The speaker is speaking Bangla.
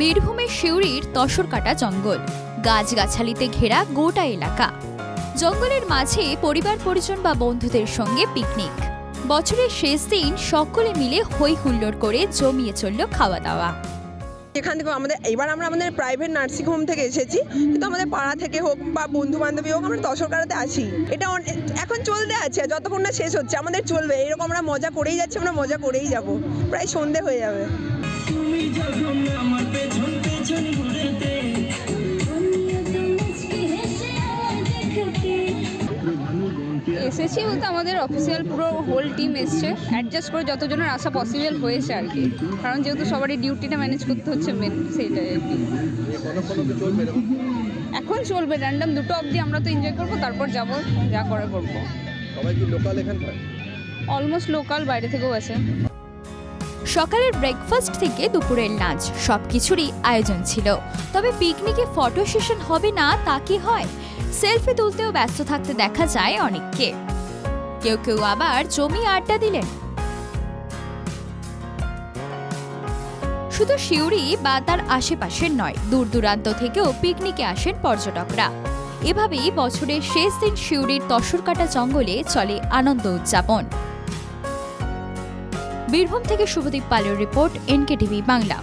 বীরভূমের সিউড়ির তসরকাটা জঙ্গল, গাছগাছালিতে ঘেরা গোটা এলাকা। জঙ্গলের মাঝে পরিবার পরিজন বা বন্ধুদের সঙ্গে পিকনিক। বছরের শেষ দিন সকলে মিলে হই হুল্লোড় করে জমিয়ে চলল খাওয়া দাওয়া। এখান থেকে আমরা আমাদের প্রাইভেট নার্সিং হোম থেকে এসেছি, কিন্তু আমাদের পাড়া থেকে হোক বা বন্ধু বান্ধবী হোক আমরা তসরকাটাতে আসি। এটা এখন চলতে আছে, যতক্ষণ না শেষ হচ্ছে আমাদের চলবে। এরকম আমরা মজা করেই যাচ্ছি, আমরা মজা করেই যাব, প্রায় সন্ধে হয়ে যাবে। এসেছি বলতে আমাদের অফিসিয়াল পুরো হোল টিম এসছে, অ্যাডজাস্ট করে যতজনের আসা পসিবল হয়েছে আর কি, কারণ যেহেতু সবারই ডিউটিটা ম্যানেজ করতে হচ্ছে মেন, সেইটাই আর কি। এখন চলবে র্যান্ডম 2টো অবধি, আমরা তো এনজয় করবো, তারপর যাবো, যা করে করবো। সবাই কি লোকাল এখানকার? অলমোস্ট লোকাল, বাইরে থেকেও আছে। সকালের ব্রেকফাস্ট থেকে দুপুরের লাঞ্চ সবকিছুরই আয়োজন ছিল। তবে পিকনিকে ফটো সেশন হবে না তা কি হয়? সেলফি তুলতেও ব্যস্ত থাকতে দেখা যায় অনেককে। কেউ কেউ আবার জমি আড্ডা দিলেন। শুধু সিউড়ি বা তার আশেপাশের নয়, দূর দূরান্ত থেকেও পিকনিকে আসেন পর্যটকরা। এভাবেই বছরের শেষ দিন সিউড়ির তসরকাটা জঙ্গলে চলে আনন্দ উদযাপন। বীরভূম থেকে শুভদীপ পালের রিপোর্ট, NKTV বাংলা।